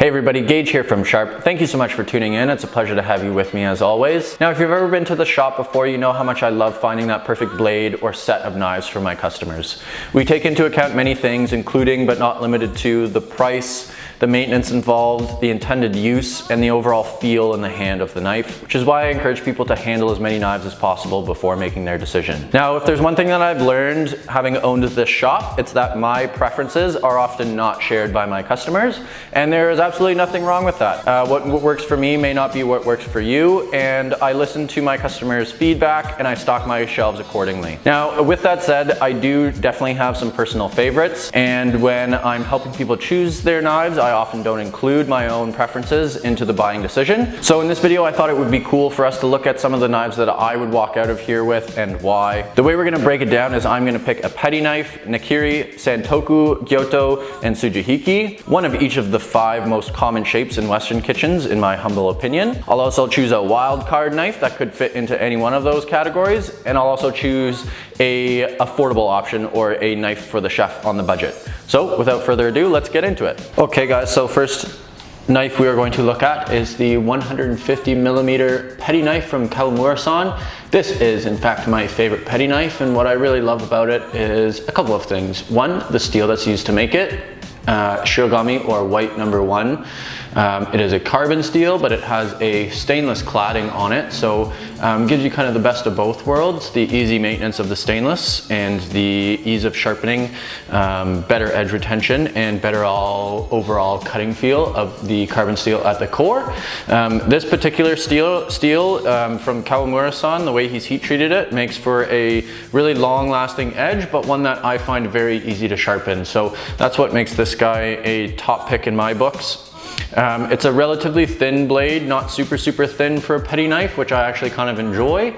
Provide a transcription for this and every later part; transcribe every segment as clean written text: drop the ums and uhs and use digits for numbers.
Hey everybody, Gage here from Sharp. Thank you so much for tuning in. It's a pleasure to have you with me as always. Now, if you've ever been to the shop before, you know how much I love finding that perfect blade or set of knives for my customers. We take into account many things, including but not limited to the price, the maintenance involved, the intended use, and the overall feel in the hand of the knife, which is why I encourage people to handle as many knives as possible before making their decision. Now, if there's one thing that I've learned having owned this shop, it's that my preferences are often not shared by my customers, and there is absolutely nothing wrong with that. What works for me may not be what works for you, and I listen to my customers' feedback and I stock my shelves accordingly. Now, with that said, I do definitely have some personal favorites, and when I'm helping people choose their knives, I often don't include my own preferences into the buying decision. So in this video, I thought it would be cool for us to look at some of the knives that I would walk out of here with and why. The way we're gonna break it down is I'm gonna pick a petty knife, Nakiri, Santoku, Giotto, and Suji Hickey, one of each of the 5 most common shapes in Western kitchens, in my humble opinion. I'll also choose a Wildcard knife that could fit into any one of those categories, and I'll also choose a affordable option or a knife for the chef on the budget. So without further ado, let's get into it. Okay guys, so first knife we are going to look at is the 150mm petty knife from Morrison. This is in fact my favorite petty knife, and what I really love about it is a couple of things. One, the steel that's used to make it, Shirogami or white number 1. It is a carbon steel, but it has a stainless cladding on it, so gives you kind of the best of both worlds, the easy maintenance of the stainless and the ease of sharpening, better edge retention, and better overall cutting feel of the carbon steel at the core. This particular steel from Morrison, the way he's heat treated it, makes for a really long lasting edge, but one that I find very easy to sharpen. So that's what makes this guy a top pick in my books. It's a relatively thin blade, not super thin for a petty knife, which I actually kind of enjoy.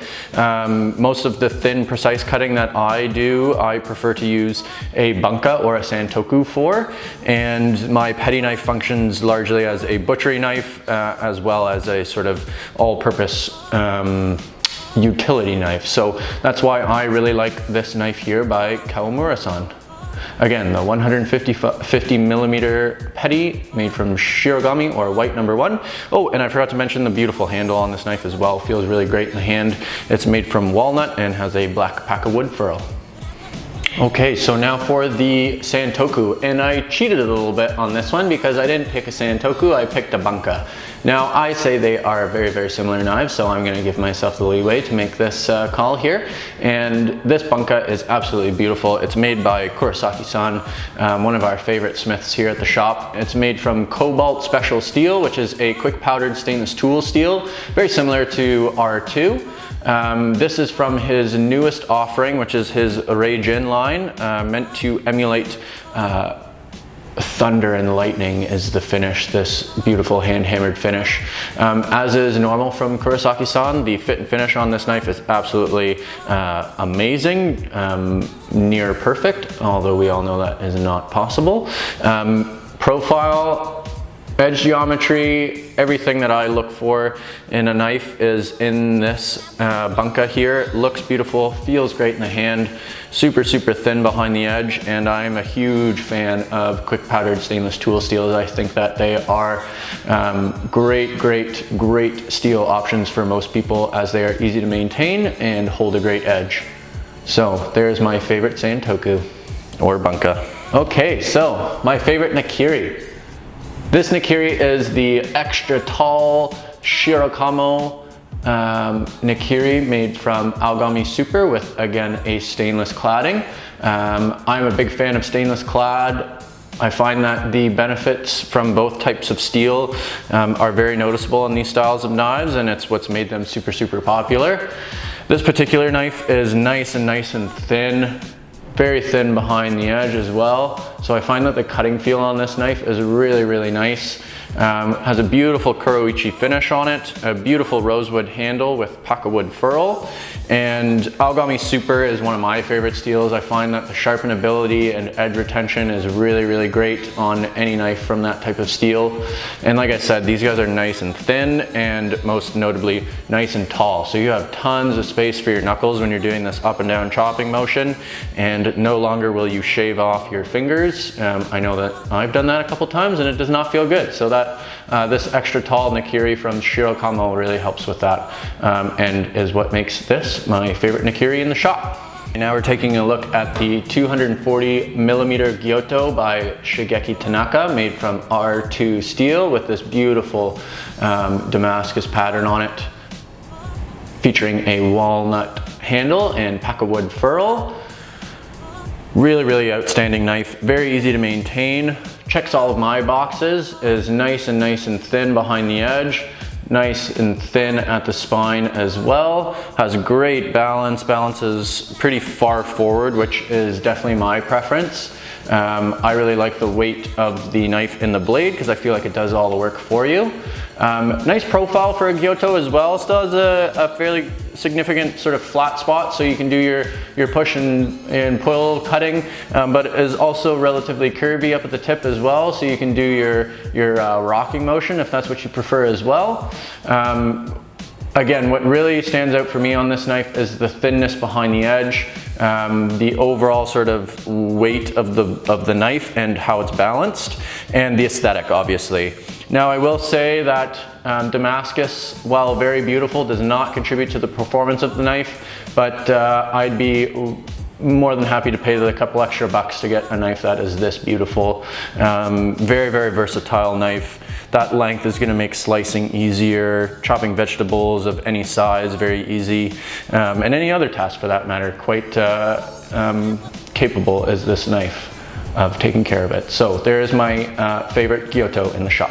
Most of the thin, precise cutting that I do, I prefer to use a bunka or a Santoku for, and my petty knife functions largely as a butchery knife, as well as a sort of all-purpose utility knife. So that's why I really like this knife here by Morrison. Again, the 150mm petty made from Shirogami or white number 1. Oh, and I forgot to mention the beautiful handle on this knife as well. Feels really great in the hand. It's made from walnut and has a black pack of wood ferrule. Okay, so now for the Santoku, and I cheated a little bit on this one because I didn't pick a Santoku, I picked a bunka. Now I say they are very similar knives, so I'm going to give myself the leeway to make this call here. And this bunka is absolutely beautiful. It's made by Kurosaki-san, one of our favorite smiths here at the shop. It's made from cobalt special steel, which is a quick powdered stainless tool steel, very similar to R2. This is from his newest offering, which is his Reijin line, meant to emulate thunder and lightning is the finish, this beautiful hand-hammered finish. As is normal from Kurosaki-san, the fit and finish on this knife is absolutely amazing, near perfect, although we all know that is not possible. Profile, edge geometry, everything that I look for in a knife is in this bunka here. Looks beautiful, feels great in the hand, super thin behind the edge, and I'm a huge fan of quick powdered stainless tool steels. I think that they are great steel options for most people, as they are easy to maintain and hold a great edge. So there's my favorite Santoku or bunka. Okay, so my favorite Nakiri. This Nakiri is the extra tall Shirokamo Nakiri made from Aogami Super with, again, a stainless cladding. I'm a big fan of stainless clad. I find that the benefits from both types of steel are very noticeable in these styles of knives, and it's what's made them super popular. This particular knife is nice and thin. Very thin behind the edge as well, so I find that the cutting feel on this knife is really nice. Has a beautiful kuroichi finish on it, a beautiful rosewood handle with pakawood ferrule, and Aogami Super is one of my favorite steels. I find that the sharpenability and edge retention is really great on any knife from that type of steel. And like I said, these guys are nice and thin, and most notably nice and tall, so you have tons of space for your knuckles when you're doing this up and down chopping motion, and no longer will you shave off your fingers. I know that I've done that a couple times and it does not feel good, so that that. This extra tall nikiri from Shirokamo really helps with that, and is what makes this my favorite nikiri in the shop. Now we're taking a look at the 240mm Giotto by Shigeki Tanaka, made from R2 steel with this beautiful Damascus pattern on it, featuring a walnut handle and packwood ferrule. Really outstanding knife, very easy to maintain, checks all of my boxes, is nice and thin behind the edge, nice and thin at the spine as well, has great balance, balances pretty far forward, which is definitely my preference. I really like the weight of the knife in the blade because I feel like it does all the work for you. Nice profile for a Giotto as well. Still has a fairly significant sort of flat spot, so you can do your push and pull cutting, but is also relatively curvy up at the tip as well, so you can do your rocking motion if that's what you prefer as well. Again, what really stands out for me on this knife is the thinness behind the edge, the overall sort of weight of the knife and how it's balanced, and the aesthetic, obviously. Now, I will say that Damascus, while very beautiful, does not contribute to the performance of the knife, but I'd be more than happy to pay a couple extra bucks to get a knife that is this beautiful. Very versatile knife. That length is going to make slicing easier, chopping vegetables of any size very easy, and any other task for that matter. Quite capable is this knife of taking care of it. So there is my favorite Giotto in the shop.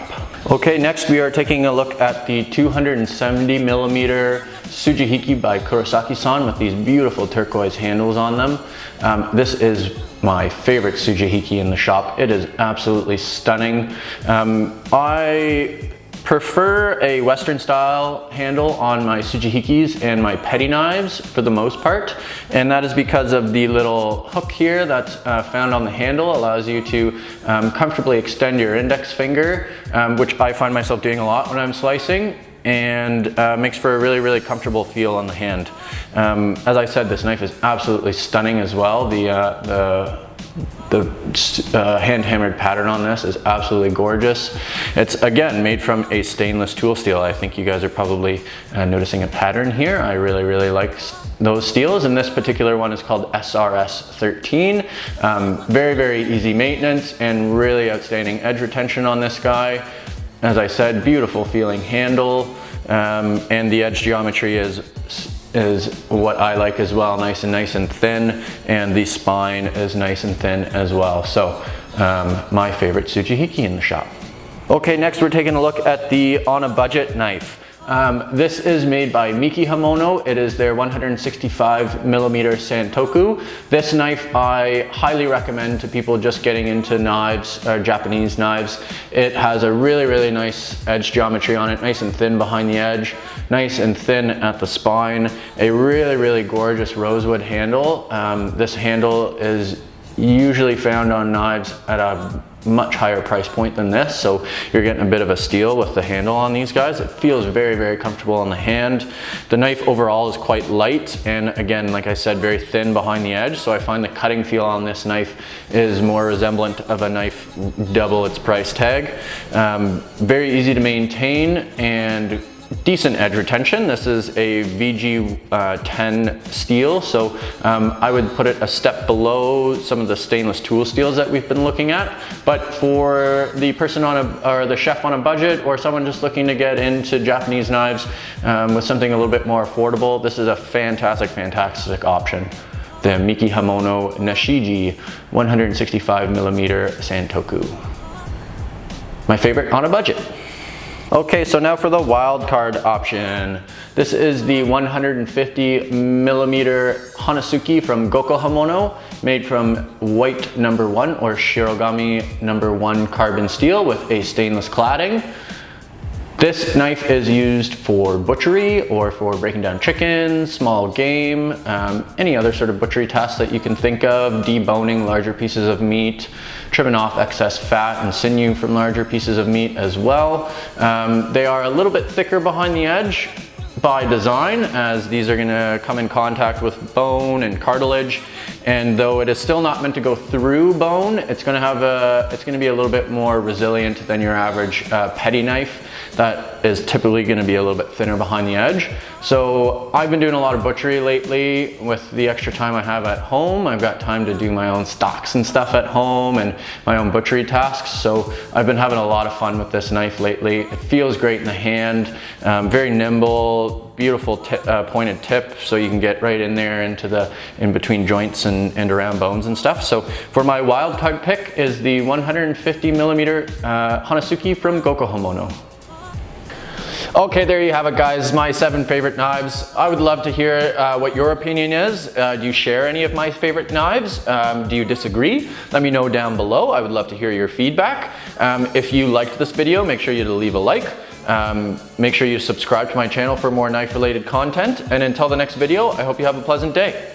Okay, next we are taking a look at the 270mm Suji Hickey by Kurosaki-san with these beautiful turquoise handles on them. This is my favorite Suji Hickey in the shop. It is absolutely stunning. I prefer a Western style handle on my Suji Hickeys and my petty knives for the most part, and that is because of the little hook here that's found on the handle. Allows you to comfortably extend your index finger, which I find myself doing a lot when I'm slicing, and makes for a really comfortable feel on the hand. As I said, this knife is absolutely stunning as well. The hand hammered pattern on this is absolutely gorgeous. It's again made from a stainless tool steel. I think you guys are probably noticing a pattern here. I really like those steels, and this particular one is called SRS 13. Very easy maintenance and really outstanding edge retention on this guy. As I said, beautiful feeling handle, and the edge geometry is what I like as well, nice and thin, and the spine is nice and thin as well. So my favorite Suji Hickey in the shop. Okay, next we're taking a look at the On a Budget knife. This is made by Miki Hamono. It is their 165mm Santoku. This knife I highly recommend to people just getting into knives, or Japanese knives. It has a really nice edge geometry on it, nice and thin behind the edge, nice and thin at the spine, a really gorgeous rosewood handle. This handle is usually found on knives at a much higher price point than this, so you're getting a bit of a steal with the handle on these guys. It feels very comfortable on the hand. The knife overall is quite light, and again, like I said, very thin behind the edge, so I find the cutting feel on this knife is more resemblant of a knife double its price tag. Very easy to maintain and decent edge retention. This is a VG10 steel, so I would put it a step below some of the stainless tool steels that we've been looking at. But for the person or the chef on a budget, or someone just looking to get into Japanese knives with something a little bit more affordable, this is a fantastic option. The Miki Hamono Nashiji 165mm Santoku. My favorite on a budget. Okay, so now for the Wildcard option. This is the 150mm Hanazuki from Goko Hamono, made from white #1 or Shirogami #1 carbon steel with a stainless cladding. This knife is used for butchery or for breaking down chicken, small game, any other sort of butchery tasks that you can think of, deboning larger pieces of meat, trimming off excess fat and sinew from larger pieces of meat as well. They are a little bit thicker behind the edge by design, as these are going to come in contact with bone and cartilage, And though it is still not meant to go through bone, it's going to be a little bit more resilient than your average petty knife that is typically going to be a little bit thinner behind the edge. So I've been doing a lot of butchery lately. With the extra time I have at home, I've got time to do my own stocks and stuff at home and my own butchery tasks. So I've been having a lot of fun with this knife lately. It feels great in the hand, very nimble, beautiful pointed tip, so you can get right in there in between joints and around bones and stuff. So for my Wildcard pick is the 150 millimeter Hanasuki from Gokohomono. Okay, there you have it, guys, my 7 favorite knives. I would love to hear what your opinion is. Do you share any of my favorite knives? Do you disagree? Let me know down below. I would love to hear your feedback. If you liked this video, make sure you leave a like. Make sure you subscribe to my channel for more knife related content. And until the next video, I hope you have a pleasant day.